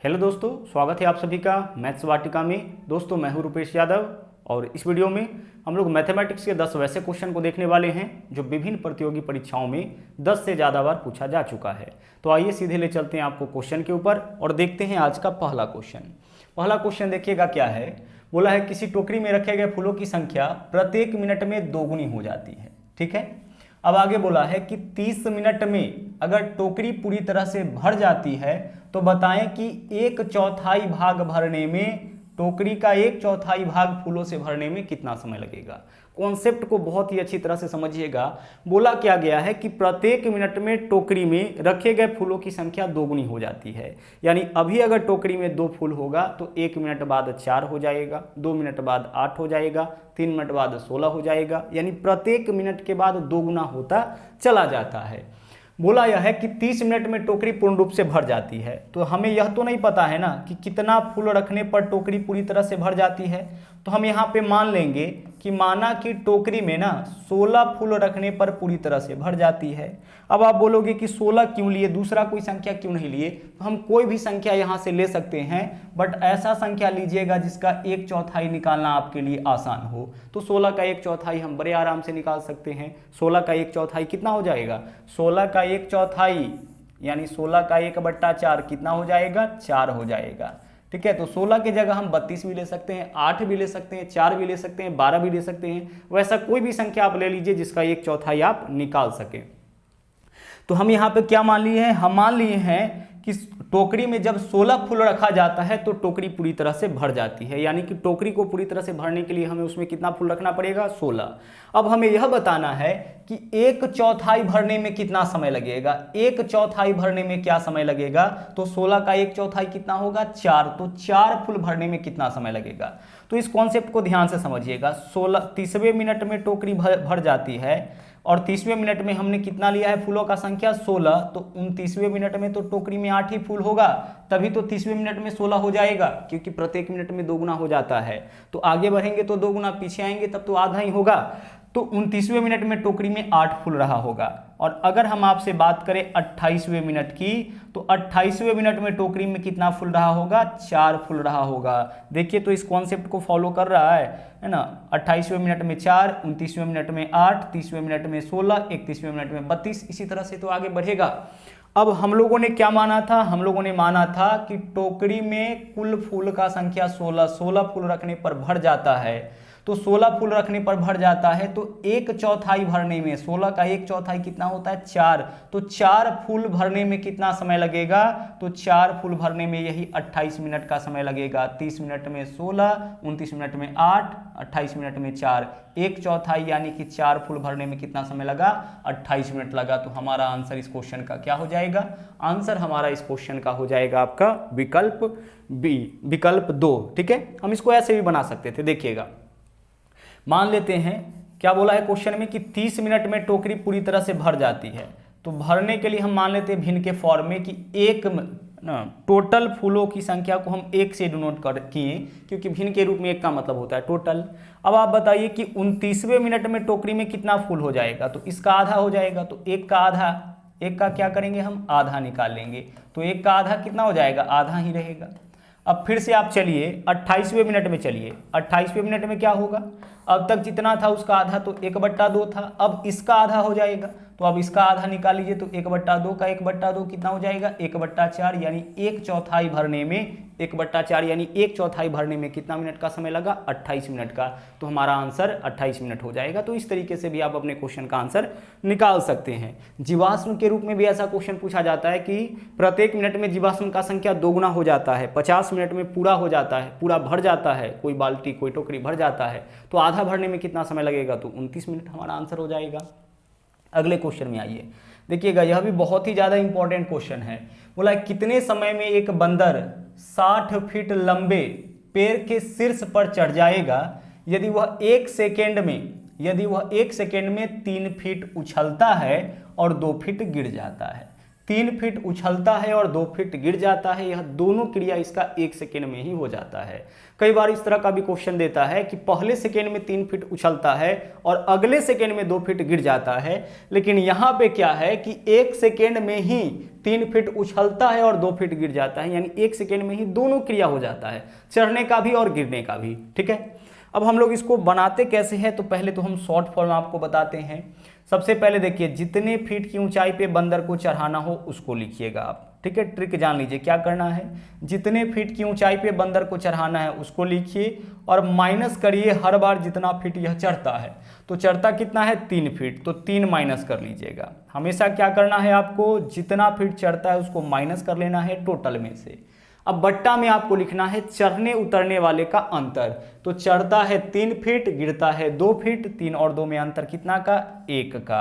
Hello दोस्तों, स्वागत है आप सभी का मैथ्स वाटिका में। दोस्तों मैं हूं रुपेश यादव और इस वीडियो में हम लोग मैथमेटिक्स के 10 वैसे क्वेश्चन को देखने वाले हैं जो विभिन्न प्रतियोगी परीक्षाओं में 10 से ज़्यादा बार पूछा जा चुका है। तो आइए सीधे ले चलते हैं आपको क्वेश्चन के ऊपर और देखते हैं आज का पहला क्वेश्चन। पहला क्वेश्चन देखिएगा क्या है। बोला है किसी टोकरी में रखे गए फूलों की संख्या प्रत्येक मिनट में दोगुनी हो जाती है। ठीक है, अब आगे बोला है कि 30 मिनट में अगर टोकरी पूरी तरह से भर जाती है तो बताएं कि 1/4 भाग भरने में, टोकरी का 1/4 भाग फूलों से भरने में कितना समय लगेगा। कॉन्सेप्ट को बहुत ही अच्छी तरह से समझिएगा। बोला क्या गया है कि प्रत्येक मिनट में टोकरी में रखे गए फूलों की संख्या दोगुनी हो जाती है। यानी अभी अगर टोकरी में 2 फूल होगा तो 1 मिनट बाद 4 हो जाएगा, 2 मिनट बाद 8 हो जाएगा, 3 मिनट बाद 16 हो जाएगा। यानी प्रत्येक मिनट के बाद दोगुना होता चला जाता है। बोला यह है कि 30 मिनट में टोकरी पूर्ण रूप से भर जाती है। तो हमें यह तो नहीं पता है ना कि कितना फूल रखने पर टोकरी पूरी तरह से भर जाती है। तो हम यहाँ पे मान लेंगे कि माना कि टोकरी में ना 16 फूल रखने पर पूरी तरह से भर जाती है। अब आप बोलोगे कि 16 क्यों लिए, दूसरा कोई संख्या क्यों नहीं लिए। तो हम कोई भी संख्या यहाँ से ले सकते हैं, बट ऐसा संख्या लीजिएगा जिसका 1/4 निकालना आपके लिए आसान हो। तो 16 का 1/4 हम बड़े आराम से निकाल सकते हैं। 16 का 1/4 कितना हो जाएगा, 16 का 1/4 यानी 16 का 1/4 कितना हो जाएगा, 4 हो जाएगा। ठीक है, तो 16 की जगह हम 32 भी ले सकते हैं, 8 भी ले सकते हैं, 4 भी ले सकते हैं, 12 भी ले सकते हैं। वैसा कोई भी संख्या आप ले लीजिए जिसका 1/4 आप निकाल सकें। तो हम यहाँ पे क्या मान लिए हैं, हम मान लिए हैं कि टोकरी में जब 16 फूल रखा जाता है तो टोकरी पूरी तरह से भर जाती है। यानी कि टोकरी को पूरी तरह से भरने के लिए हमें उसमें कितना फूल रखना पड़ेगा, 16। अब हमें यह बताना है कि 1/4 भरने में कितना समय लगेगा। 1/4 भरने में क्या समय लगेगा, तो 16 का 1/4 कितना होगा, 4। तो 4 फूल भरने में कितना समय लगेगा। तो इस कॉन्सेप्ट को ध्यान से समझिएगा। 30वें मिनट में टोकरी भर जाती है और 30वें मिनट में हमने कितना लिया है फूलों का संख्या, 16। तो 29वें मिनट में तो टोकरी में 8 ही फूल होगा, तभी तो 30वें मिनट में 16 हो जाएगा, क्योंकि प्रत्येक मिनट में दोगुना हो जाता है। तो आगे बढ़ेंगे तो दोगुना, पीछे आएंगे तब तो आधा ही होगा। तो 29वें मिनट में टोकरी में 8 फूल रहा होगा। और अगर हम आपसे बात करें 28वें मिनट की, तो 28वें मिनट में टोकरी में कितना फूल रहा होगा, 4 फूल रहा होगा। देखिए तो इस कॉन्सेप्ट को फॉलो कर रहा है ना। 28वें मिनट में 4, 29वें मिनट में 8, 30वें मिनट में 16, 31वें मिनट में 32, इसी तरह से तो आगे बढ़ेगा। अब हम लोगों ने क्या माना था, हम लोगों ने माना था कि टोकरी में कुल फूल का संख्या 16 फूल रखने पर भर जाता है। तो 16 फूल रखने पर भर जाता है तो 1/4 भरने में, 16 का 1/4 कितना होता है, 4। तो 4 फूल भरने में कितना समय लगेगा, तो 4 फूल भरने में यही 28 मिनट का समय लगेगा। 30 मिनट में 16, 29 मिनट में 8, 28 मिनट में 4, 1/4 यानी कि 4 फूल भरने में कितना समय लगा, 28 मिनट लगा। तो हमारा आंसर इस क्वेश्चन का क्या हो जाएगा, आंसर हमारा इस क्वेश्चन का हो जाएगा आपका विकल्प बी, विकल्प 2। ठीक है, हम इसको ऐसे भी बना सकते थे। देखिएगा, मान लेते हैं क्या बोला है क्वेश्चन में कि 30 मिनट में टोकरी पूरी तरह से भर जाती है। तो भरने के लिए हम मान लेते हैं भिन्न के फॉर्म में कि टोटल फूलों की संख्या को हम 1 से डिनोट किए, क्योंकि भिन्न के रूप में 1 का मतलब होता है टोटल। अब आप बताइए कि 29वें मिनट में टोकरी में कितना फूल हो जाएगा, तो इसका आधा हो जाएगा। तो 1 का आधा, 1 का क्या करेंगे हम, आधा निकाल लेंगे। तो 1 का आधा कितना हो जाएगा, आधा ही रहेगा। अब फिर से आप चलिए 28वें मिनट में चलिए। 28वें मिनट में क्या होगा, अब तक जितना था उसका आधा तो 1/2 था। अब इसका आधा हो जाएगा, तो अब इसका आधा निकाल लीजिए। तो 1/2 का 1/2 कितना हो जाएगा, 1/4 यानी 1/4 भरने में, 1/4 यानी 1/4 भरने में कितना मिनट का समय लगा, 28 मिनट का। तो हमारा आंसर 28 मिनट हो जाएगा। तो इस तरीके से भी आप अपने क्वेश्चन का आंसर निकाल सकते हैं। जीवाश्म के रूप में भी ऐसा क्वेश्चन पूछा जाता है कि प्रत्येक मिनट में जीवाश्म का संख्या दोगुना हो जाता है। 50 मिनट में पूरा हो जाता है, पूरा भर जाता है, कोई बाल्टी कोई टोकरी भर जाता है। तो आधा भरने में कितना समय लगेगा, तो 29 मिनट हमारा आंसर हो जाएगा। अगले क्वेश्चन में आइए, देखिएगा यह भी बहुत ही ज़्यादा इंपॉर्टेंट क्वेश्चन है। बोला कितने समय में एक बंदर 60 फीट लंबे पेड़ के शीर्ष पर चढ़ जाएगा यदि वह 1 सेकेंड में 3 फीट उछलता है और 2 फीट गिर जाता है। 3 फीट उछलता है और 2 फीट गिर जाता है, यह दोनों क्रिया इसका 1 सेकेंड में ही हो जाता है। कई बार इस तरह का भी क्वेश्चन देता है कि पहले सेकेंड में 3 फीट उछलता है और अगले सेकेंड में 2 फीट गिर जाता है, लेकिन यहाँ पे क्या है कि 1 सेकेंड में ही 3 फीट उछलता है और 2 फीट गिर जाता है, यानी 1 सेकेंड में ही दोनों क्रिया हो जाता है, चढ़ने का भी और गिरने का भी। ठीक है, अब हम लोग इसको बनाते कैसे हैं, तो पहले तो हम शॉर्ट फॉर्म आपको बताते हैं। सबसे पहले देखिए, जितने फीट की ऊंचाई पे बंदर को चढ़ाना हो उसको लिखिएगा आप। ठीक है, ट्रिक जान लीजिए क्या करना है, जितने फीट की ऊंचाई पे बंदर को चढ़ाना है उसको लिखिए और माइनस करिए हर बार जितना फीट यह चढ़ता है। तो चढ़ता कितना है 3 फीट, तो 3 माइनस कर लीजिएगा। हमेशा क्या करना है आपको, जितना फीट चढ़ता है उसको माइनस कर लेना है टोटल में से। अब बट्टा में आपको लिखना है चढ़ने उतरने वाले का अंतर। तो चढ़ता है 3 फीट, गिरता है 2 फीट, 3 और 2 में अंतर कितना का, 1 का।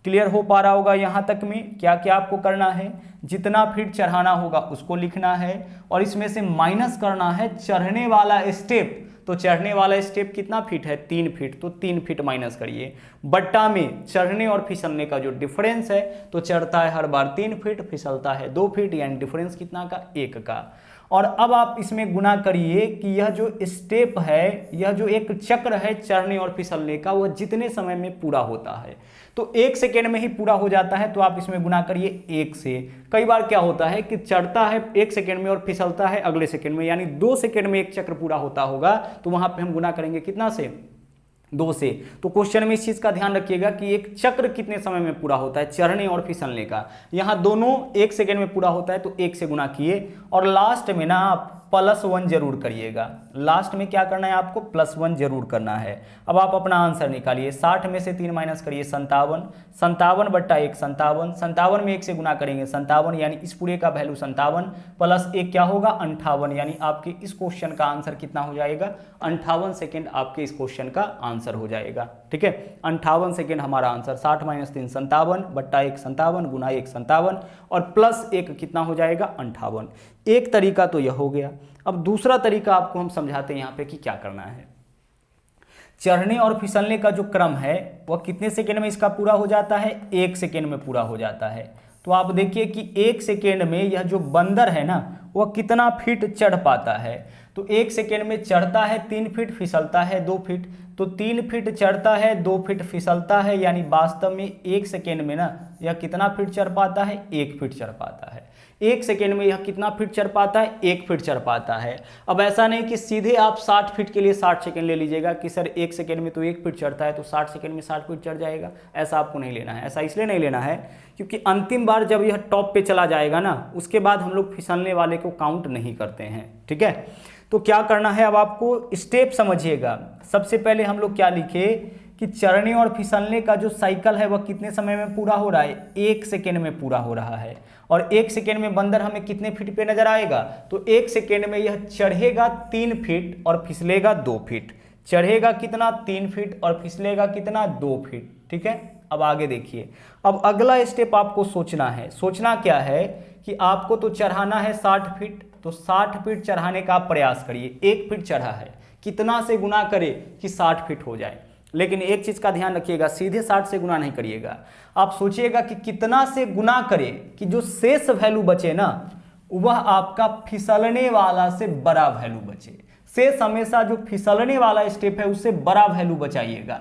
क्लियर हो पा रहा होगा यहाँ तक में। क्या क्या आपको करना है, जितना फीट चढ़ाना होगा उसको लिखना है और इसमें से माइनस करना है चढ़ने वाला स्टेप। तो चढ़ने वाला स्टेप कितना फीट है, 3 फीट, तो 3 फीट माइनस करिए। बट्टा में चढ़ने और फिसलने का जो डिफरेंस है, तो चढ़ता है हर बार 3 फीट, फिसलता है 2 फीट, यानी डिफरेंस कितना का, 1 का। और अब आप इसमें गुना करिए कि यह जो स्टेप है, यह जो एक चक्र है चढ़ने और फिसलने का, वह जितने समय में पूरा होता है, तो 1 सेकेंड में ही पूरा हो जाता है। तो आप इसमें गुना करिए 1 से। कई बार क्या होता है कि चढ़ता है 1 सेकेंड में और फिसलता है अगले सेकेंड में, यानी 2 सेकेंड में एक चक्र पूरा होता होगा, तो वहां पे हम गुना करेंगे कितना से, 2 से। तो क्वेश्चन में इस चीज का ध्यान रखिएगा कि एक चक्र कितने समय में पूरा होता है, चढ़ने और फिसलने का। यहां दोनों 1 सेकेंड में पूरा होता है, तो 1 से गुना किए और लास्ट में ना आप +1 जरूर करिएगा। लास्ट में क्या करना है आपको, +1 जरूर करना है। अब आप अपना आंसर निकालिए। 60 में से 3 माइनस करिए 57, 57 बट्टा 1 57, 57 में 1 से गुना करेंगे 57, यानी इस पूरे का वैल्यू 57 प्लस 1 क्या होगा, 58, यानी आपके इस क्वेश्चन का आंसर कितना हो जाएगा, 58 सेकेंड आपके इस क्वेश्चन का आंसर हो जाएगा। ठीक है, 58 सेकेंड हमारा आंसर। 60 - 3 57 बट्टा 1 57 गुना 1 57 और प्लस 1 कितना हो जाएगा, 58। एक तरीका तो यह हो गया। अब दूसरा तरीका आपको हम समझाते हैं यहाँ पे कि क्या करना है। चढ़ने और फिसलने का जो क्रम है वह कितने सेकेंड में इसका पूरा हो जाता है, 1 सेकेंड में पूरा हो जाता है। तो आप देखिए कि 1 सेकेंड में यह जो बंदर है ना, वह कितना फीट चढ़ पाता है। तो 1 सेकेंड में चढ़ता है 3 फीट, फिसलता है 2 फीट। तो 3 फीट चढ़ता है, 2 फीट फिसलता है, यानी वास्तव में 1 सेकेंड में ना यह कितना फीट चढ़ पाता है, 1 फीट चढ़ पाता है। 1 सेकेंड में यह कितना फीट चढ़ पाता है, 1 फीट चढ़ पाता है। अब ऐसा नहीं कि सीधे आप 60 फीट के लिए 60 सेकेंड ले लीजिएगा कि सर 1 सेकेंड में तो 1 फीट चढ़ता है, तो 60 सेकेंड में 60 फीट चढ़ जाएगा। ऐसा आपको नहीं लेना है। ऐसा इसलिए नहीं लेना है क्योंकि अंतिम बार जब यह टॉप पे चला जाएगा ना, उसके बाद हम लोग फिसलने वाले को काउंट नहीं करते हैं। ठीक है, तो क्या करना है, अब आपको स्टेप समझिएगा। सबसे पहले हम लोग क्या लिखे कि चढ़ने और फिसलने का जो साइकिल है वह कितने समय में पूरा हो रहा है, 1 सेकेंड में पूरा हो रहा है। और 1 सेकेंड में बंदर हमें कितने फीट पे नजर आएगा, तो 1 सेकेंड में यह चढ़ेगा 3 फीट और फिसलेगा 2 फीट। चढ़ेगा कितना, 3 फीट और फिसलेगा कितना, 2 फीट। ठीक है, अब आगे देखिए। अब अगला स्टेप आपको सोचना है। सोचना क्या है कि आपको तो चढ़ाना है 60 फीट, तो 60 फीट चढ़ाने का आप प्रयास करिए। 1 फीट चढ़ा है, कितना से गुना करे कि 60 फीट हो जाए। लेकिन एक चीज का ध्यान रखिएगा, सीधे 60 से गुना नहीं करिएगा। आप सोचिएगा कि कितना से गुना करे कि जो शेष वैल्यू बचे ना, वह आपका फिसलने वाला से बड़ा वैल्यू बचे। शेष हमेशा जो फिसलने वाला स्टेप है उससे बड़ा वैल्यू बचाइएगा।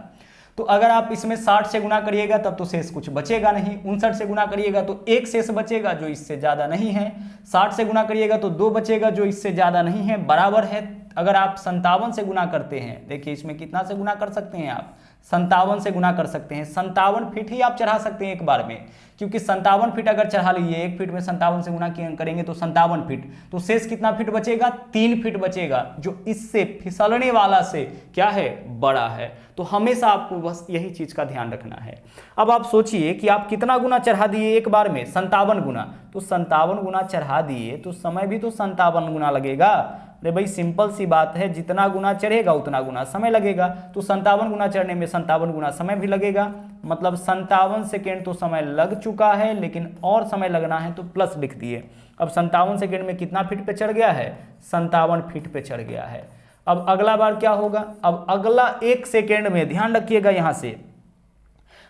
तो अगर आप इसमें 60 से गुना करिएगा तब तो शेष कुछ बचेगा नहीं। 59 से गुना करिएगा तो 1 शेष बचेगा जो इससे ज़्यादा नहीं है। 60 से गुना करिएगा तो 2 बचेगा जो इससे ज़्यादा नहीं है, बराबर है। अगर आप 57 से गुना करते हैं, देखिए इसमें कितना से गुना कर सकते हैं आप, 57 से गुना कर सकते हैं। 57 फीट ही आप चढ़ा सकते हैं एक बार में, क्योंकि 57 फीट अगर चढ़ा लीजिए, 1 फीट में 57 से गुना करेंगे तो 57 फीट, तो शेष कितना फीट बचेगा, 3 फीट बचेगा, जो इससे फिसलने वाला से क्या है, बड़ा है। तो हमेशा आपको बस यही चीज का ध्यान रखना है। अब आप सोचिए कि आप कितना गुना चढ़ा दिए एक बार में, 57 गुना। तो 57 गुना चढ़ा दिए तो समय भी तो 57 गुना लगेगा। अरे भाई सिंपल सी बात है, जितना गुना चढ़ेगा उतना गुना समय लगेगा। तो 57 गुना चढ़ने में 57 गुना समय भी लगेगा, मतलब 57 सेकेंड तो समय लग चुका है, लेकिन और समय लगना है तो प्लस लिख दिए। अब 57 सेकेंड में कितना फीट पे चढ़ गया है, 57 फीट पे चढ़ गया है। अब अगला बार क्या होगा, अब अगला 1 सेकेंड में, ध्यान रखिएगा यहां से,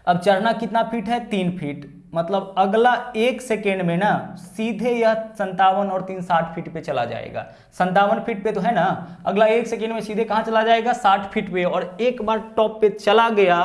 अब चढ़ना कितना फीट है, 3 फीट, मतलब अगला 1 सेकेंड में ना सीधे यह 57 और 3 60 फीट पे चला जाएगा। 57 फीट पे तो है ना, अगला 1 सेकेंड में सीधे कहां चला जाएगा, 60 फीट पे। और एक बार टॉप पे चला गया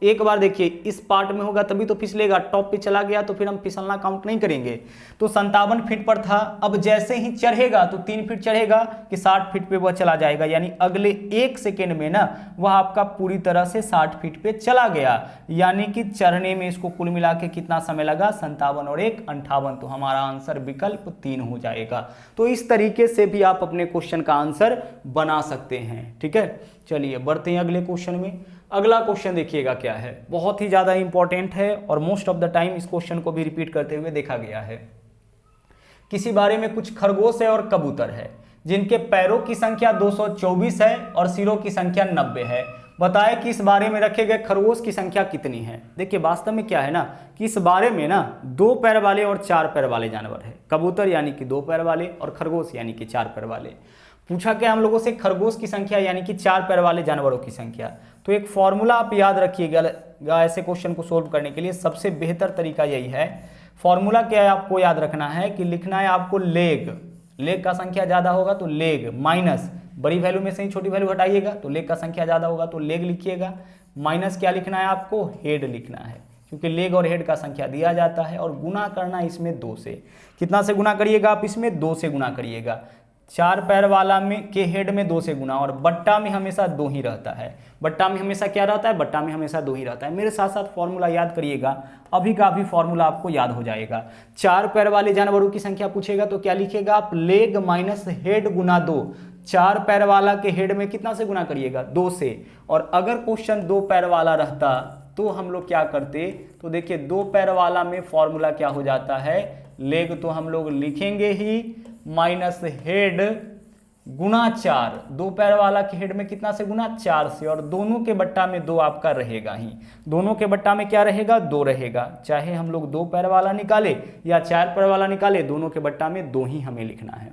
एक बार देखिए इस पार्ट में होगा तभी तो फिसलेगा, टॉप पे चला गया तो फिर हम फिसलना काउंट नहीं करेंगे। तो 57 फीट पर था, अब जैसे ही चढ़ेगा तो 3 फीट चढ़ेगा कि 60 फीट पे वह चला जाएगा, यानी अगले 1 सेकेंड में ना वह आपका पूरी तरह से 60 फीट पे चला गया, यानी कि चढ़ने में इसको कुल मिला के कितना समय लगा, 57 और 1 58। तो हमारा आंसर विकल्प 3 हो जाएगा। तो इस तरीके से भी आप अपने क्वेश्चन का आंसर बना सकते हैं। ठीक है, चलिए बढ़ते हैं अगले क्वेश्चन में। अगला क्वेश्चन देखिएगा क्या है, बहुत ही ज्यादा इंपॉर्टेंट है और मोस्ट ऑफ द टाइम इस क्वेश्चन को भी रिपीट करते हुए देखा गया है। किसी बारे में कुछ खरगोश है और कबूतर है जिनके पैरों की संख्या 224 है और सिरों की संख्या 90 है। बताए कि इस बारे में रखे गए खरगोश की संख्या कितनी है। देखिए वास्तव में क्या है ना कि इस बारे में ना 2 पैर वाले और 4 पैर वाले जानवर है, कबूतर यानी कि 2 पैर वाले और खरगोश यानी कि 4 पैर वाले। पूछा क्या हम लोगों से, खरगोश की संख्या यानी कि 4 पैर वाले जानवरों की संख्या। तो एक फॉर्मूला आप याद रखिएगा ऐसे क्वेश्चन को सोल्व करने के लिए, सबसे बेहतर तरीका यही है। फॉर्मूला क्या है आपको याद रखना है कि लिखना है आपको लेग का संख्या ज्यादा होगा तो लेग माइनस बड़ी वैल्यू में से ही छोटी वैल्यू हटाइएगा तो लेग का संख्या ज्यादा होगा तो लेग लिखिएगा, माइनस क्या लिखना है आपको, हेड लिखना है, क्योंकि लेग और हेड का संख्या दिया जाता है और गुना करना इसमें 2 से। कितना से गुना करिएगा आप, इसमें 2 से गुना करिएगा। 4 पैर वाला में के हेड में 2 से गुना, और बट्टा में हमेशा 2 ही रहता है। बट्टा में हमेशा क्या रहता है, बट्टा में हमेशा 2 ही रहता है। मेरे साथ साथ फॉर्मूला याद करिएगा, अभी का अभी फॉर्मूला आपको याद हो जाएगा। 4 पैर वाले जानवरों की संख्या पूछेगा तो क्या लिखेगा आप, लेग माइनस हेड गुना 2। 4 पैर वाला के हेड में कितना से गुना करिएगा, 2 से। और अगर क्वेश्चन 2 पैर वाला रहता तो हम लोग क्या करते, तो देखिए 2 पैर वाला में फॉर्मूला क्या हो जाता है, लेग तो हम लोग लिखेंगे ही माइनस हेड गुना 4। 2 पैर वाला के हेड में कितना से गुना, 4 से, और दोनों के बट्टा में 2 आपका रहेगा ही। दोनों के बट्टा में क्या रहेगा, 2 रहेगा। चाहे हम लोग 2 पैर वाला निकाले या 4 पैर वाला निकाले, दोनों के बट्टा में 2 ही हमें लिखना है।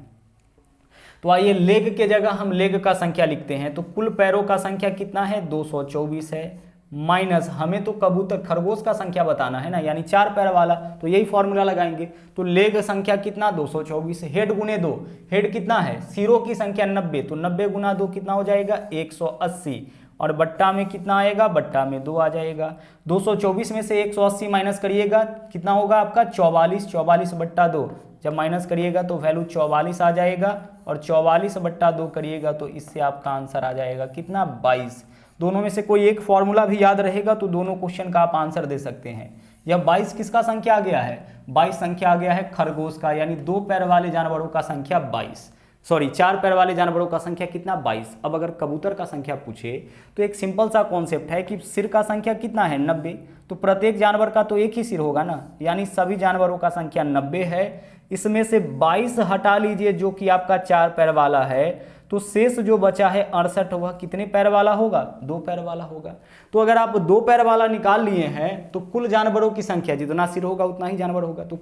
तो आइए लेग के जगह हम लेग का संख्या लिखते हैं। तो कुल पैरों का संख्या कितना है, 224 है, माइनस हमें तो कबूतर खरगोश का संख्या बताना है ना, यानी 4 पैर वाला, तो यही फॉर्मूला लगाएंगे। तो लेग संख्या कितना, 224, हेड गुने 2, हेड कितना है, सिरों की संख्या 90, तो 90 गुना 2 कितना हो जाएगा, 180, और बट्टा में कितना आएगा, बट्टा में 2 आ जाएगा। 224 में से 180 माइनस करिएगा, कितना होगा आपका 44, 44 बट्टा 2, जब माइनस करिएगा तो वैल्यू 44 आ जाएगा, और 44 बट्टा 2 करिएगा तो इससे आपका आंसर आ जाएगा कितना, 22। दोनों में से कोई एक फॉर्मूला भी याद रहेगा तो दोनों क्वेश्चन का आप आंसर दे सकते हैं। यह 22 किसका संख्या आ गया है, 22 संख्या आ गया है खरगोश का, यानी 2 पैर वाले जानवरों का संख्या 22, सॉरी 4 पैर वाले जानवरों का संख्या कितना, 22। अब अगर कबूतर का संख्या पूछे तो एक सिंपल सा कॉन्सेप्ट है कि सिर का संख्या कितना है, 90, तो प्रत्येक जानवर का तो एक ही सिर होगा ना, यानी सभी जानवरों का संख्या 90 है। इसमें से 22 हटा लीजिए जो कि आपका 4 पैर वाला है, तो शेष जो बचा है 68, वह कितने पैर वाला होगा, 2 पैर वाला होगा। तो अगर आप 2 पैर वाला निकाल लिए हैं तो कुल जानवरों की संख्या, जितना सिर होगा उतना ही जानवर होगा, तो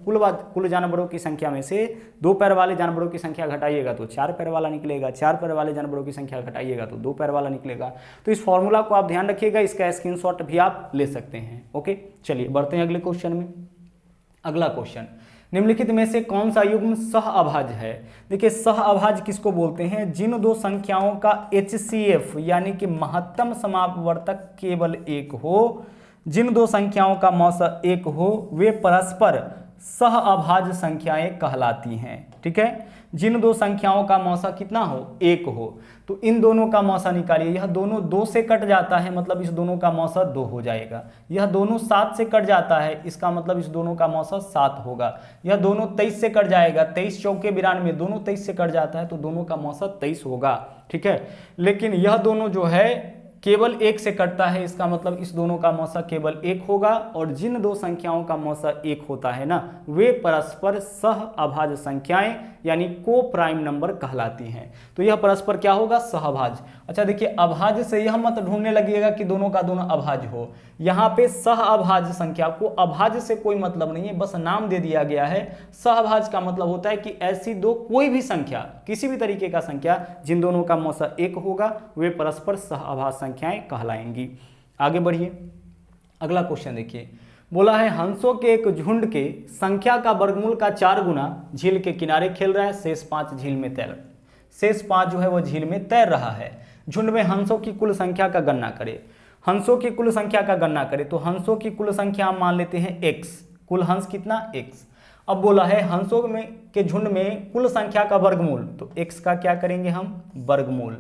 कुल जानवरों की संख्या में से 2 पैर वाले जानवरों की संख्या घटाइएगा तो 4 पैर वाला निकलेगा, 4 पैर वाले जानवरों की संख्या घटाइएगा तो 2 पैर वाला निकलेगा। तो इस फॉर्मूला को आप ध्यान रखिएगा, इसका स्क्रीनशॉट भी आप ले सकते हैं। ओके, चलिए बढ़ते हैं अगले क्वेश्चन में। अगला क्वेश्चन, निम्नलिखित में से कौन सा युग्म सहअभाज्य है। देखिए सहअभाज्य किसको बोलते हैं, जिन 2 संख्याओं का HCF यानी कि महत्तम समापवर्तक केवल 1 हो, जिन 2 संख्याओं का मौसा 1 हो, वे परस्पर सहअभाज्य संख्याएं कहलाती हैं। ठीक है, जिन 2 संख्याओं का मौसा कितना हो, 1 हो, तो इन दोनों का मौसा निकालिए। यह दोनों 2 से कट जाता है, मतलब इस दोनों का मौसा 2 हो जाएगा। यह दोनों 7 से कट जाता है, इसका मतलब इस दोनों का मौसा 7 होगा। यह दोनों 23 से कट जाएगा, 23 चौके 92, दोनों 23 से कट जाता है तो दोनों का मौसा 23 होगा। ठीक है, लेकिन यह दोनों जो है केवल 1 से कटता है, इसका मतलब इस दोनों का मौसा केवल 1 होगा। और जिन 2 संख्याओं का मौसा 1 होता है ना, वे परस्पर सहअभाज्य संख्याएं यानी को प्राइम नंबर कहलाती हैं। तो यह परस्पर क्या होगा, सहअभाज्य। अच्छा देखिए, अभाज्य से यह मत ढूंढने लगिएगा कि दोनों का दोनों अभाज्य हो। यहाँ पे सहअभाज्य संख्या को अभाज्य से कोई मतलब नहीं है, बस नाम दे दिया गया है। सहअभाज्य का मतलब होता है कि ऐसी 2 कोई भी संख्या, किसी भी तरीके का संख्या जिन दोनों का मौसा 1 होगा, वे परस्पर सहअभाज्य संख्याएं कहलाएंगी। आगे बढ़िए, अगला क्वेश्चन देखिए। बोला है हंसों के एक झुंड के संख्या का वर्गमूल का 4 गुना झील के किनारे खेल रहा है, शेष 5 झील में तैर, शेष 5 जो है वो झील में तैर रहा है। झुंड में हंसों की कुल संख्या का गणना करें। हंसों की कुल संख्या का गणना करें, तो हंसों की कुल संख्या हम मान लेते हैं x, कुल हंस कितना x। अब बोला है हंसों में के झुंड में कुल संख्या का वर्गमूल, तो x का क्या करेंगे हम, वर्गमूल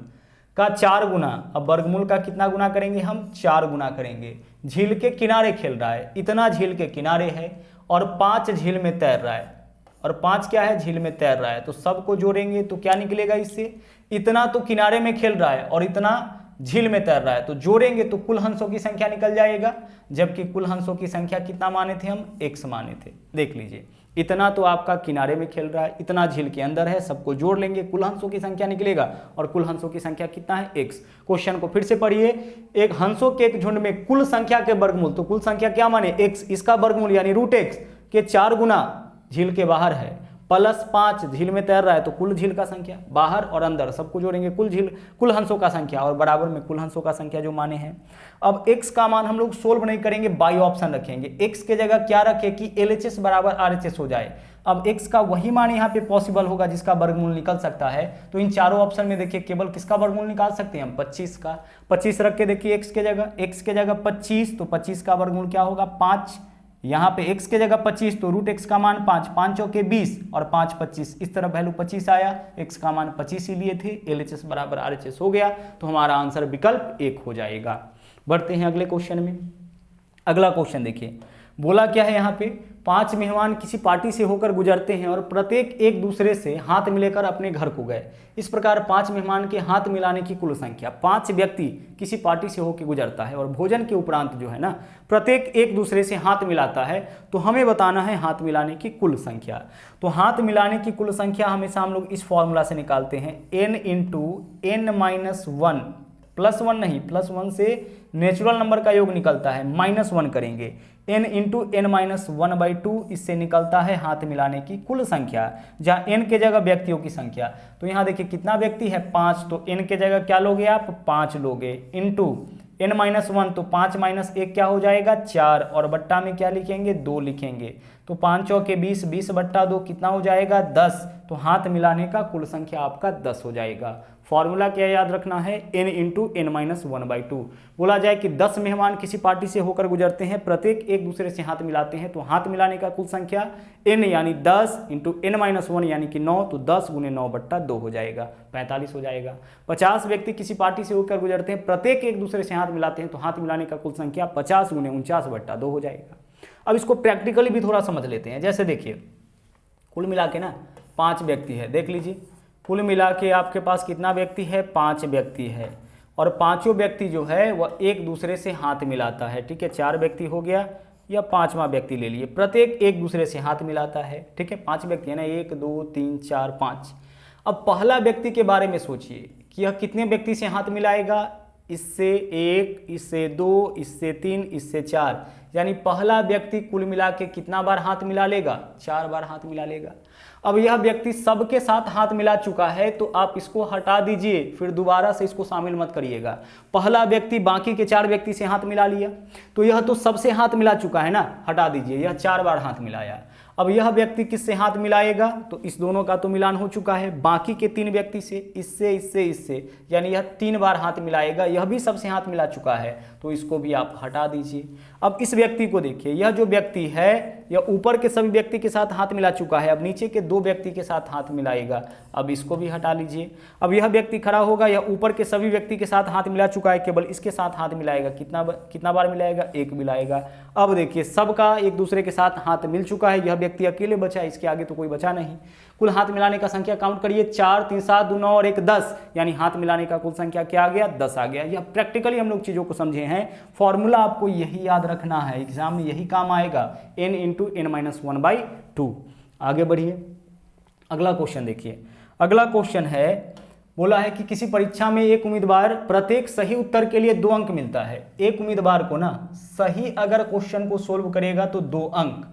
का 4 गुना। अब वर्गमूल का कितना गुना करेंगे हम, 4 गुना करेंगे। झील के किनारे खेल रहा है, इतना झील के किनारे है और 5 झील में तैर रहा है, और 5 क्या है, झील में तैर रहा है, तो सबको जोड़ेंगे तो क्या निकलेगा इससे, इतना तो किनारे में खेल रहा है और इतना झील में तैर रहा है, तो जोड़ेंगे तो कुल हंसों की संख्या निकल जाएगा। जबकि कुल हंसों की संख्या कितना माने थे हम, x माने थे। देख लीजिए, इतना तो आपका किनारे में खेल रहा है, इतना झील के अंदर है, सबको जोड़ लेंगे कुल हंसों की संख्या निकलेगा, और कुल हंसों की संख्या कितना है, x। क्वेश्चन को फिर से पढ़िए, एक हंसों के एक झुंड में कुल संख्या के वर्गमूल, तो कुल संख्या क्या माने, x, इसका वर्गमूल यानी √x के 4 गुना झील के बाहर है, प्लस 5 झील में तैर रहा है, तो कुल झील का संख्या बाहर और अंदर सबको जोड़ेंगे, कुल हंसों का संख्या, और बराबर में कुल हंसों का संख्या जो माने हैं। अब x का मान हम लोग सोल्व नहीं करेंगे, बाई ऑप्शन रखेंगे। x के जगह क्या रखे कि LHS बराबर RHS हो जाए। अब x का वही मान यहाँ पे पॉसिबल होगा जिसका वर्गमूल निकल सकता है, तो इन चारों ऑप्शन में देखिए केवल किसका वर्गमूल निकाल सकते हैं हम, 25 का। 25 रख के देखिए x के जगह 25, तो 25 का वर्गमूल क्या होगा, 5। यहाँ पे x के जगह 25, तो √x का मान 5, 5 चौके 20 और 5 25, इस तरफ वैल्यू 25 आया, x का मान 25 ही लिए थे, LHS बराबर RHS हो गया, तो हमारा आंसर विकल्प 1 हो जाएगा। बढ़ते हैं अगले क्वेश्चन में। अगला क्वेश्चन देखिए, बोला क्या है यहाँ पे, 5 मेहमान किसी पार्टी से होकर गुजरते हैं और प्रत्येक एक दूसरे से हाथ मिलाकर अपने घर को गए। इस प्रकार 5 मेहमान के हाथ मिलाने की कुल संख्या, 5 व्यक्ति किसी पार्टी से होकर गुजरता है और भोजन के उपरांत जो है ना प्रत्येक एक दूसरे से हाथ मिलाता है, तो हमें बताना है हाथ मिलाने की कुल संख्या। तो हाथ मिलाने की कुल संख्या हमेशा हम लोग इस फॉर्मूला से निकालते हैं, n × n-1, +1 नहीं, +1 से नेचुरल नंबर का योग निकलता है, -1 करेंगे, n × n-1/2, इससे निकलता है हाथ मिलाने की कुल संख्या, जहाँ n के जगह व्यक्तियों की संख्या। तो यहाँ देखिए कितना व्यक्ति है, 5, तो n के जगह क्या लोगे आप, 5 लोगे, इंटू n-1, तो 5 - 1 क्या हो जाएगा, 4, और बट्टा में क्या लिखेंगे, 2 लिखेंगे, तो 5 चौके 20, 20/2 कितना हो जाएगा, 10। तो हाथ मिलाने का कुल संख्या आपका 10 हो जाएगा। फॉर्मूला क्या याद रखना है, n × n-1/2। बोला जाए कि 10 मेहमान किसी पार्टी से होकर गुजरते हैं, प्रत्येक एक दूसरे से हाथ मिलाते हैं, तो हाथ मिलाने का कुल संख्या n यानी 10 × n-1 यानी कि 9, तो 10 × 9/2 हो जाएगा, 45 हो जाएगा। 50 व्यक्ति किसी पार्टी से होकर गुजरते हैं, प्रत्येक एक दूसरे से हाथ मिलाते हैं, तो हाथ मिलाने का कुल संख्या 50 × 49/2 हो जाएगा। अब इसको प्रैक्टिकली भी थोड़ा समझ लेते हैं। जैसे देखिए, कुल मिला के ना 5 व्यक्ति है, देख लीजिए कुल मिला के आपके पास कितना व्यक्ति है, 5 व्यक्ति है, और पांचों व्यक्ति जो है वह एक दूसरे से हाथ मिलाता है, ठीक है, 4 व्यक्ति हो गया, या 5वां व्यक्ति ले लिए, प्रत्येक एक दूसरे से हाथ मिलाता है, ठीक है, 5 व्यक्ति है ना, 1 2 3 4 5। अब पहला व्यक्ति के बारे में सोचिए कि यह कितने व्यक्ति से हाथ मिलाएगा, इससे 1, इससे 2, इससे 3, इससे 4, यानी पहला व्यक्ति कुल मिला के कितना बार हाथ मिला लेगा, 4 बार हाथ मिला लेगा। अब यह व्यक्ति सबके साथ हाथ मिला चुका है, तो आप इसको हटा दीजिए, फिर दोबारा से इसको शामिल मत करिएगा। पहला व्यक्ति बाकी के 4 व्यक्ति से हाथ मिला लिया, तो यह तो सबसे हाथ मिला चुका है ना, हटा दीजिए, यह 4 बार हाथ मिलाया। अब यह व्यक्ति किससे हाथ मिलाएगा, तो इस दोनों का तो मिलान हो चुका है, बाकी के 3 व्यक्ति से, इससे इससे इससे, यानी यह 3 बार हाथ मिलाएगा, यह भी सबसे हाथ मिला चुका है, तो इसको भी आप हटा दीजिए। अब इस व्यक्ति को देखिए, यह जो व्यक्ति है यह ऊपर के सभी व्यक्ति के साथ हाथ मिला चुका है, अब नीचे के 2 व्यक्ति के साथ हाथ मिलाएगा, अब इसको भी हटा लीजिए। अब यह व्यक्ति खड़ा होगा, यह ऊपर के सभी व्यक्ति के साथ हाथ मिला चुका है, केवल इसके साथ हाथ मिलाएगा, कितना बार मिलाएगा, 1 मिलाएगा। अब देखिए सबका एक दूसरे के साथ हाथ मिल चुका है, यह व्यक्ति अकेले बचा है, इसके आगे तो कोई बचा नहीं। कुल हाथ मिलाने का संख्या काउंट करिए, 4 3 7 2 9 और 1 10, यानी हाथ मिलाने का कुल संख्या क्या आ गया, 10 आ गया। यह प्रैक्टिकली हम लोग चीजों को समझे हैं, फॉर्मूला आपको यही याद रखना है, एग्जाम में यही काम आएगा, n × n-1/2। आगे बढ़िए, अगला क्वेश्चन देखिए। अगला क्वेश्चन है, बोला है कि किसी परीक्षा में एक उम्मीदवार प्रत्येक सही उत्तर के लिए 2 अंक मिलता है। एक उम्मीदवार को ना सही अगर क्वेश्चन को सोल्व करेगा तो 2 अंक,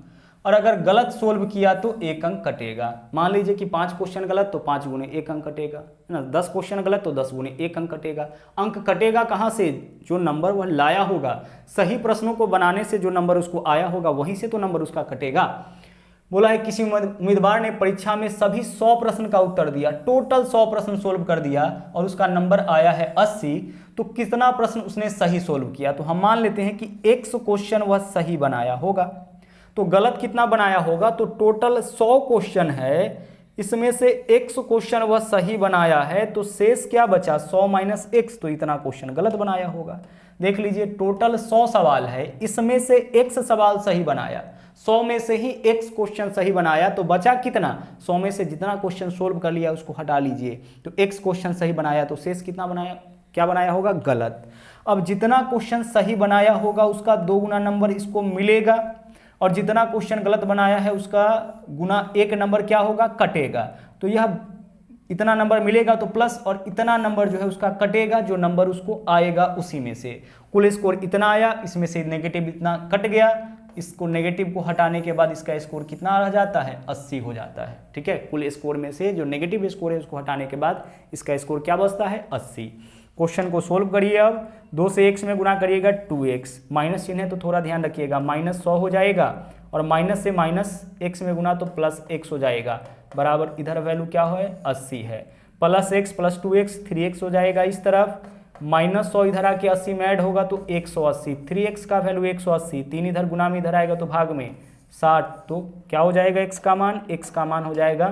और अगर गलत सोल्व किया तो 1 अंक कटेगा। मान लीजिए कि 5 क्वेश्चन गलत तो 5 × 1 अंक कटेगा, है ना, 10 क्वेश्चन गलत तो 10 × 1 अंक कटेगा। अंक कटेगा कहाँ से, जो नंबर वह लाया होगा, सही प्रश्नों को बनाने से जो नंबर उसको आया होगा वहीं से तो नंबर उसका कटेगा। बोला है किसी उम्मीदवार ने परीक्षा में सभी 100 प्रश्न का उत्तर दिया, टोटल 100 प्रश्न सोल्व कर दिया और उसका नंबर आया है 80, तो कितना प्रश्न उसने सही सोल्व किया। तो हम मान लेते हैं कि x क्वेश्चन वह सही बनाया होगा, तो गलत कितना बनाया होगा। तो टोटल 100 क्वेश्चन है, इसमें से x क्वेश्चन वह सही बनाया है, तो शेष क्या बचा 100 माइनस x, तो इतना क्वेश्चन गलत बनाया होगा। देख लीजिए टोटल 100 सवाल है, इसमें से x सवाल सही बनाया, 100 में से ही x क्वेश्चन सही बनाया, तो बचा कितना 100 में से जितना क्वेश्चन सोल्व कर लिया उसको हटा लीजिए, तो x क्वेश्चन सही बनाया, तो शेष कितना बनाया, क्या बनाया होगा, गलत। अब जितना क्वेश्चन सही बनाया होगा उसका 2 गुना नंबर इसको मिलेगा, और जितना क्वेश्चन गलत बनाया है उसका गुना 1 नंबर क्या होगा, कटेगा। तो यह इतना नंबर मिलेगा तो प्लस, और इतना नंबर जो है उसका कटेगा, जो नंबर उसको आएगा उसी में से। कुल स्कोर इतना आया, इसमें से नेगेटिव इतना कट गया, इसको नेगेटिव को हटाने के बाद इसका स्कोर कितना रह जाता है, 80 हो जाता है। ठीक है, कुल स्कोर में से जो नेगेटिव स्कोर है उसको हटाने के बाद इसका स्कोर क्या बचता है, 80। क्वेश्चन को सोल्व करिए। अब 2 से x में गुना करिएगा 2x, माइनस चिन्ह है तो थोड़ा ध्यान रखिएगा, माइनस 100 हो जाएगा, और माइनस से माइनस x में गुना तो प्लस x हो जाएगा, बराबर इधर वैल्यू क्या है, 80 है, plus x plus 2x 3x हो जाएगा इस तरफ, माइनस 100 इधर आके 80 में ऐड होगा तो 180, 3x का वैल्यू 180, 3 इधर गुना में इधर आएगा तो भाग में 60, तो क्या हो जाएगा x का मान, x का मान हो जाएगा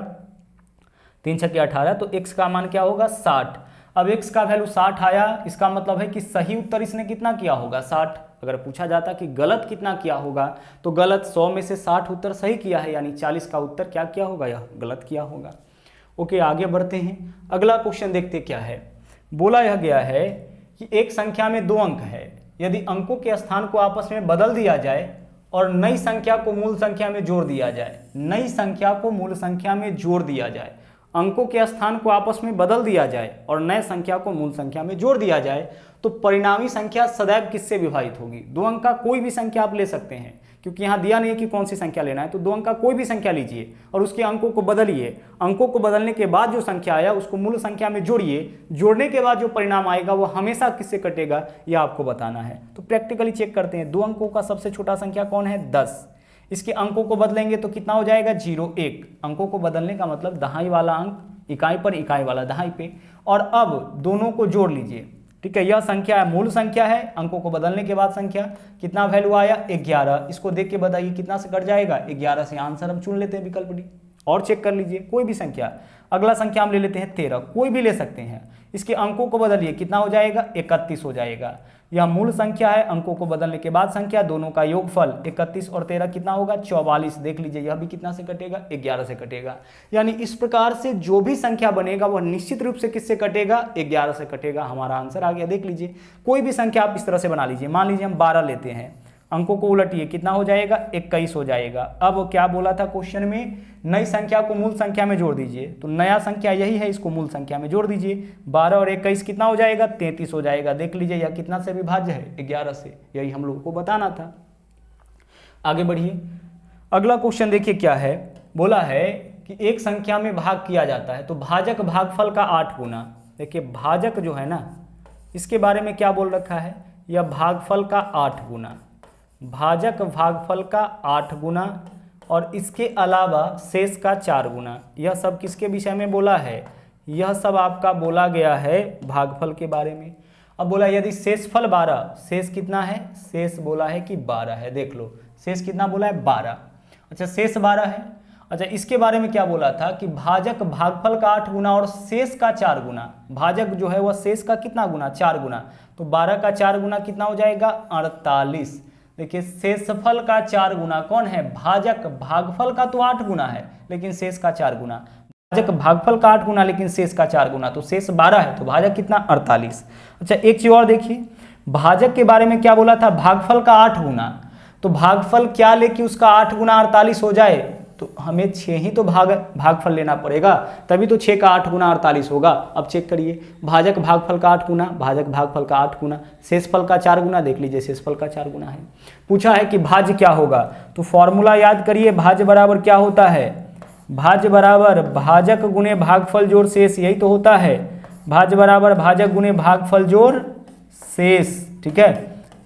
3 छक्के 18, तो x का मान क्या होगा, 60। अब x का वैल्यू 60 आया, इसका मतलब है कि सही उत्तर इसने कितना किया होगा, 60। अगर पूछा जाता कि गलत कितना किया होगा, तो गलत 100 में से 60 उत्तर सही किया है, यानी 40 का उत्तर क्या किया होगा, यह गलत किया होगा। ओके, आगे बढ़ते हैं। अगला क्वेश्चन देखते क्या है। बोला यह गया है कि एक संख्या में 2 अंक है, यदि अंकों के स्थान को आपस में बदल दिया जाए और नई संख्या को मूल संख्या में जोड़ दिया जाए, नई संख्या को मूल संख्या में जोड़ दिया जाए, अंकों के स्थान को आपस में बदल दिया जाए और नए संख्या को मूल संख्या में जोड़ दिया जाए, तो परिणामी संख्या सदैव किससे विभाजित होगी। 2 अंक का कोई भी संख्या आप ले सकते हैं, क्योंकि यहाँ दिया नहीं है कि कौन सी संख्या लेना है, तो 2 अंक का कोई भी संख्या लीजिए और उसके अंकों को बदलिए, अंकों को बदलने के बाद जो संख्या आया उसको मूल संख्या में जोड़िए, जोड़ने के बाद जो परिणाम आएगा वो हमेशा किससे कटेगा, यह आपको बताना है। तो प्रैक्टिकली चेक करते हैं। 2 अंकों का सबसे छोटा संख्या कौन है, 10, इसके अंकों को बदलेंगे तो कितना हो जाएगा, 0 1, अंकों को बदलने का मतलब दहाई वाला अंक इकाई पर, इकाई वाला दहाई पे, और अब दोनों को जोड़ लीजिए। ठीक है, यह संख्या है, मूल संख्या है, अंकों को बदलने के बाद संख्या, कितना वैल्यू आया 11, इसको देख के बताइए कितना से कट जाएगा, 11 से। आंसर हम चुन लेते हैं विकल्प डी, और चेक कर लीजिए कोई भी संख्या। अगला संख्या हम ले लेते हैं 13, कोई भी ले सकते हैं, इसके अंकों को बदलिए, कितना हो जाएगा, 31 हो जाएगा। यह मूल संख्या है, अंकों को बदलने के बाद संख्या, दोनों का योगफल 31 और 13 कितना होगा, 44। देख लीजिए यह भी कितना से कटेगा, 11 से कटेगा। यानी इस प्रकार से जो भी संख्या बनेगा वह निश्चित रूप से किससे कटेगा, 11 से कटेगा। हमारा आंसर आ गया। देख लीजिए कोई भी संख्या आप इस तरह से बना लीजिए। मान लीजिए हम 12 लेते हैं, अंकों को उलटिए, कितना हो जाएगा, 21 हो जाएगा। अब क्या बोला था क्वेश्चन में, नई संख्या को मूल संख्या में जोड़ दीजिए, तो नया संख्या यही है, इसको मूल संख्या में जोड़ दीजिए। 12 और 21 कितना हो जाएगा, 33 हो जाएगा। देख लीजिए यह कितना से विभाज्य है, 11 से, यही हम लोगों को बताना था। आगे बढ़िए, अगला क्वेश्चन देखिए क्या है। बोला है कि एक संख्या में भाग किया जाता है तो भाजक भागफल का 8 गुना। देखिए भाजक जो है ना, इसके बारे में क्या बोल रखा है, यह भागफल का 8 गुना, भाजक भागफल का 8 गुना, और इसके अलावा शेष का 4 गुना। यह सब किसके विषय में बोला है, यह सब आपका बोला गया है भागफल के बारे में। अब बोला यदि शेषफल 12, शेष कितना है, शेष बोला है कि 12 है। देख लो शेष कितना बोला है, 12। अच्छा शेष 12 है। अच्छा इसके बारे में क्या बोला था कि भाजक भागफल का 8 गुना और शेष का 4 गुना। भाजक जो है वह शेष का कितना गुना, 4 गुना, तो 12 का 4 गुना कितना हो जाएगा, 48। देखिए शेषफल का 4 गुना कौन है, भाजक। भागफल का तो 8 गुना है लेकिन शेष का 4 गुना, भाजक भागफल का 8 गुना लेकिन शेष का 4 गुना, तो शेष 12 है, तो भाजक कितना, 48। अच्छा एक चीज और देखिए, भाजक के बारे में क्या बोला था, भागफल का 8 गुना, तो भागफल क्या लेके उसका 8 गुना 48 हो जाए, तो हमें 6 ही तो भागफल लेना पड़ेगा, तभी तो 6 का 8 गुना 48 होगा। अब चेक करिए, भाजक भागफल का 8 गुना, भाजक भागफल का 8 गुना, शेषफल का 4 गुना, देख लीजिए शेषफल का 4 गुना है। पूछा है कि भाज्य क्या होगा, तो फॉर्मूला याद करिए, भाज्य बराबर क्या होता है, भाज्य बराबर भाजक गुणे भागफल जोड़ शेष, यही तो होता है, भाज्य बराबर भाजक गुणे भागफल जोड़ शेष। ठीक है,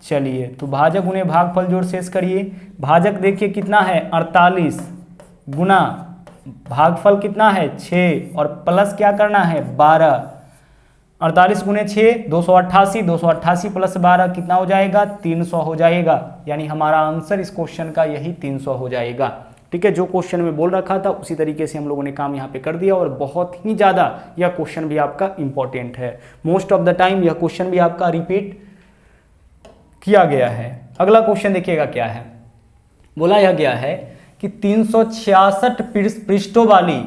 चलिए तो भाजक गुणे भागफल जोड़ शेष करिए। भाजक देखिए कितना है, 48, गुना भागफल कितना है 6 और प्लस क्या करना है 12। 48 गुने 6 288, 288 प्लस 12 कितना हो जाएगा 300 हो जाएगा। यानी हमारा आंसर इस क्वेश्चन का यही 300 हो जाएगा। ठीक है, जो क्वेश्चन में बोल रखा था उसी तरीके से हम लोगों ने काम यहाँ पे कर दिया और बहुत ही ज़्यादा यह क्वेश्चन भी आपका इंपॉर्टेंट है। मोस्ट ऑफ द टाइम यह क्वेश्चन भी आपका रिपीट किया गया है। अगला क्वेश्चन देखिएगा क्या है, बोला यह गया है कि 366 पृष्ठों वाली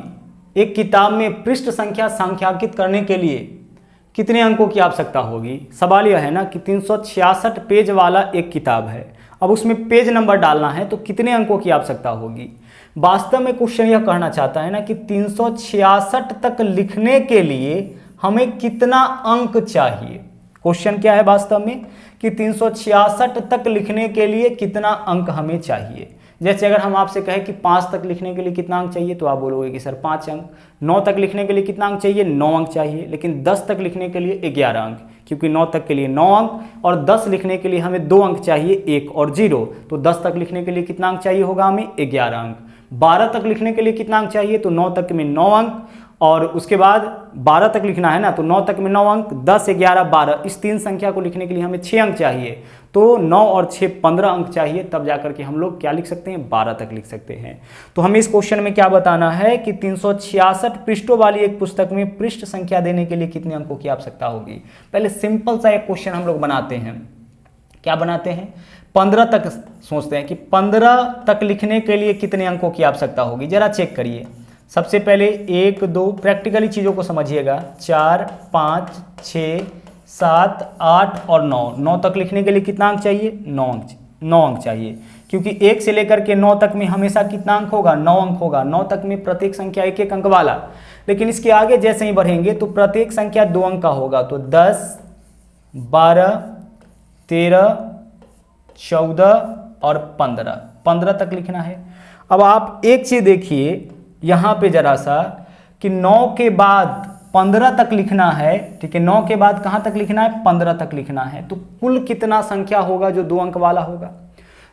एक किताब में पृष्ठ संख्या सांख्यिकीत करने के लिए कितने अंकों की आवश्यकता होगी। सवाल यह है ना कि 366 पेज वाला एक किताब है, अब उसमें पेज नंबर डालना है तो कितने अंकों की आवश्यकता होगी। वास्तव में क्वेश्चन यह कहना चाहता है ना कि 366 तक लिखने के लिए हमें कितना अंक चाहिए। क्वेश्चन क्या है वास्तव में कि 366 तक लिखने के लिए कितना अंक हमें चाहिए। जैसे अगर हम आपसे कहें कि 5 तक लिखने के लिए कितना अंक चाहिए तो आप बोलोगे कि सर 5 अंक। 9 तक लिखने के लिए कितना अंक चाहिए 9 अंक चाहिए। लेकिन 10 तक लिखने के लिए 11 अंक, क्योंकि 9 तक के लिए 9 अंक और 10 लिखने के लिए हमें 2 अंक चाहिए 1 और 0। तो 10 तक लिखने के लिए कितना अंक चाहिए होगा हमें 11 अंक। 12 तक लिखने के लिए कितना अंक चाहिए तो 9 तक में 9 अंक और उसके बाद 12 तक लिखना है ना तो 9 तक में 9 अंक, 10 11 12 इस 3 संख्या को लिखने के लिए हमें 6 अंक चाहिए। तो 9 और 6 15 अंक चाहिए, तब जाकर के हम लोग क्या लिख सकते हैं 12 तक लिख सकते हैं। तो हमें इस क्वेश्चन में क्या बताना है कि 366 पृष्ठों वाली एक पुस्तक में पृष्ठ संख्या देने के लिए कितने अंकों की आवश्यकता होगी। पहले सिंपल सा एक क्वेश्चन हम लोग बनाते हैं। क्या बनाते हैं 15 तक सोचते हैं कि 15 तक लिखने के लिए कितने अंकों की आवश्यकता होगी। जरा चेक करिए। सबसे पहले 1 2 प्रैक्टिकली चीज़ों को समझिएगा। 4 5 6 7 8 और 9। 9 तक लिखने के लिए कितना अंक चाहिए 9 अंक चाहिए, क्योंकि 1 से लेकर के 9 तक में हमेशा कितना अंक होगा 9 अंक होगा। 9 तक में प्रत्येक संख्या 1 अंक वाला। लेकिन इसके आगे जैसे ही बढ़ेंगे तो प्रत्येक संख्या 2 अंक का होगा। तो 10 12 13 14 और 15 तक लिखना है। अब आप एक चीज देखिए यहाँ पे जरा सा कि 9 के बाद 15 तक लिखना है। ठीक है, 9 के बाद कहाँ तक लिखना है 15 तक लिखना है। तो कुल कितना संख्या होगा जो 2 अंक वाला होगा।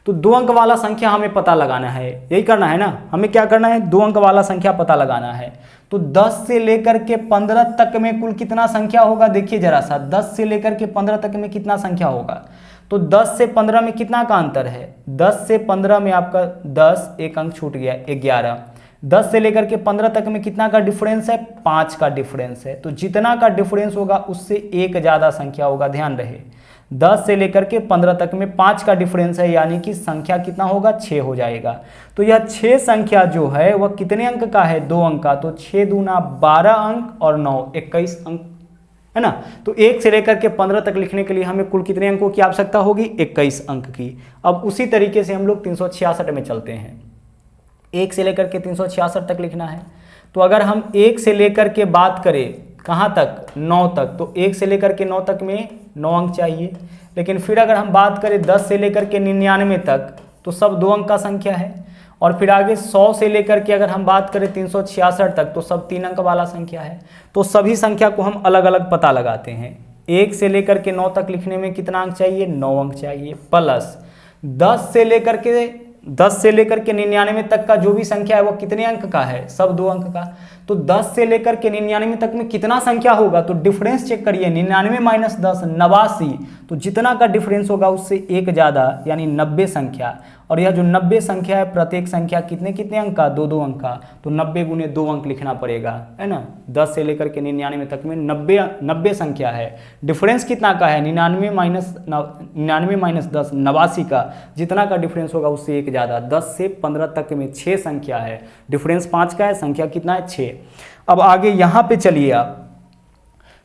तो 2 अंक वाला संख्या हमें पता लगाना है, यही करना है ना। हमें क्या करना है 2 अंक वाला संख्या पता लगाना है। तो 10 से लेकर के 15 तक में कुल कितना संख्या होगा देखिए जरा सा। 10 से लेकर के 15 तक में कितना संख्या होगा। तो 10 से 15 में कितना का अंतर है 10 से 15 में आपका 10 एक अंक छूट गया 11। 10 से लेकर के 15 तक में कितना का डिफरेंस है 5 का डिफरेंस है। तो जितना का डिफरेंस होगा उससे एक ज़्यादा संख्या होगा। ध्यान रहे 10 से लेकर के 15 तक में 5 का डिफरेंस है, यानी कि संख्या कितना होगा 6 हो जाएगा। तो यह 6 संख्या जो है वह कितने अंक का है 2 अंक का। तो 6 दूना 12 अंक और 9 21 अंक है ना। तो 1 से लेकर के 15 तक लिखने के लिए हमें कुल कितने अंकों की आवश्यकता होगी 21 अंक की। अब उसी तरीके से हम लोग 366 में चलते हैं। 1 से लेकर के 366 तक लिखना है। तो अगर हम 1 से लेकर के बात करें कहाँ तक 9 तक, तो 1 से लेकर के 9 तक में 9 अंक चाहिए। लेकिन फिर अगर हम बात करें 10 से लेकर के 99 तक तो सब 2 अंक का संख्या है। और फिर आगे 100 से लेकर के अगर हम बात करें 366 तक तो सब 3 अंक वाला संख्या है। तो सभी संख्या को हम अलग अलग पता लगाते हैं। 1 से लेकर के 9 तक लिखने में कितना अंक चाहिए 9 अंक चाहिए, प्लस 10 से लेकर के 99 तक का जो भी संख्या है वो कितने अंक का है सब 2 अंक का। तो 10 से लेकर के 99 तक में कितना संख्या होगा तो डिफरेंस चेक करिए 99 माइनस 10 89। तो जितना का डिफरेंस होगा उससे एक ज़्यादा यानी 90 संख्या। और यह जो 90 संख्या है प्रत्येक संख्या कितने कितने अंक का 2 अंक का। तो 90 गुने 2 अंक लिखना पड़ेगा है ना। 10 से लेकर के 99 तक में 90 संख्या है। डिफरेंस कितना का है 99 माइनस 10 89 का। जितना का डिफरेंस होगा उससे एक ज़्यादा। 10 से 15 तक में 6 संख्या है, डिफरेंस 5 का है, संख्या कितना है 6। अब आगे यहाँ पे चलिए आप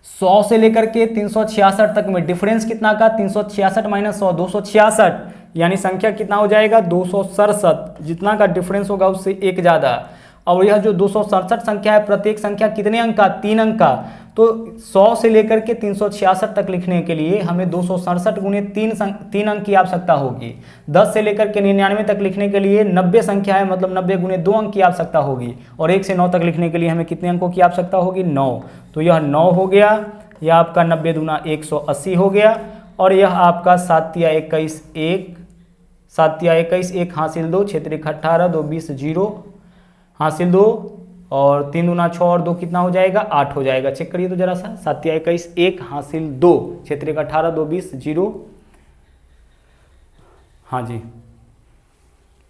100 से लेकर के 366 तक में डिफरेंस कितना का 366 माइनस 100 266, यानी संख्या कितना हो जाएगा 267। जितना का डिफरेंस होगा उससे एक ज़्यादा। और यह जो 267 संख्या है प्रत्येक संख्या कितने अंक का 3 अंक का। तो 100 से लेकर के 366 तक लिखने के लिए हमें 267 गुने 3 अंक की आवश्यकता होगी। 10 से लेकर के 99 तक लिखने के लिए 90 संख्या है, मतलब 90 गुने 2 अंक की आवश्यकता होगी। और 1 से 9 तक लिखने के लिए हमें कितने अंकों की आवश्यकता होगी 9। तो यह 9 हो गया, यह आपका 90 दूना 180 हो गया। और यह आपका 7 या 21 1 7 या 21 1 हासिल 2 क्षेत्र 18 2 20 0 हासिल 2 और 3 दूना 6 और 2 कितना हो जाएगा 8 हो जाएगा। चेक करिए तो जरा सा, 7 या 21 1 हासिल 2, क्षेत्र का 18 2 20 0, हाँ जी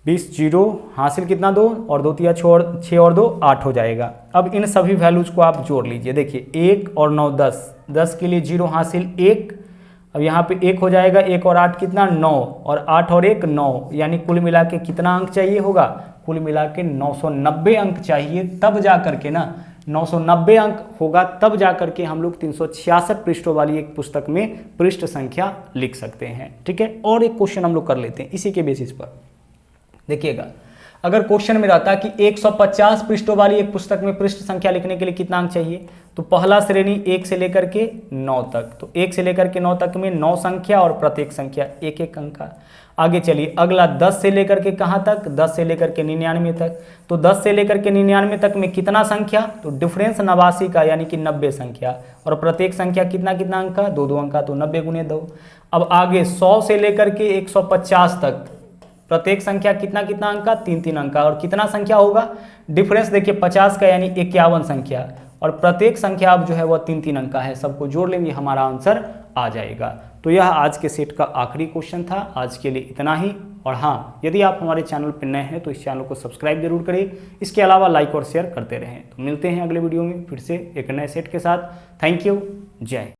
20 0 हासिल कितना 2 और 2 तिया 6 और 2 8 हो जाएगा। अब इन सभी वैल्यूज को आप जोड़ लीजिए। देखिए 1 और 9 10, 10 के लिए 0 हासिल 1, अब यहाँ पे 1 हो जाएगा, 1 और 8 कितना 9, और 8 और 1 9, यानी कुल मिला के कितना अंक चाहिए होगा, कुल मिला के 990 अंक चाहिए, तब जा करके ना 990 अंक होगा, तब जा करके हम लोग 366 पृष्ठों वाली एक पुस्तक में पृष्ठ संख्या लिख सकते हैं। ठीक है, और एक क्वेश्चन हम लोग कर लेते हैं इसी के बेसिस पर। देखिएगा, अगर क्वेश्चन में रहता कि 150 पृष्ठों वाली एक पुस्तक में पृष्ठ संख्या लिखने के लिए कितना अंक चाहिए, तो पहला श्रेणी 1 से लेकर के 9 तक, तो 1 से लेकर के 9 तक में 9 संख्या और प्रत्येक संख्या 1-1 अंक का। आगे चलिए, अगला 10 से लेकर के कहाँ तक, 10 से लेकर के 99 तक, तो 10 से लेकर के 99 तक में कितना संख्या, तो डिफरेंस 89 का, यानी कि 90 संख्या, और प्रत्येक संख्या कितना कितना अंक का, 2-2 अंक का, तो 90 गुने 2। अब आगे 100 से लेकर के 150 तक, प्रत्येक संख्या कितना कितना अंक का, 3-3 अंक का, और कितना संख्या होगा, डिफरेंस देखिए 50 का, यानी 51 संख्या, और प्रत्येक संख्या अब जो है वह 3-3 अंक का है। सबको जोड़ लेंगे, हमारा आंसर आ जाएगा। तो यह आज के सेट का आखिरी क्वेश्चन था। आज के लिए इतना ही। और हाँ, यदि आप हमारे चैनल पर नए हैं तो इस चैनल को सब्सक्राइब जरूर करें, इसके अलावा लाइक और शेयर करते रहें। तो मिलते हैं अगले वीडियो में फिर से एक नए सेट के साथ। थैंक यू, जय।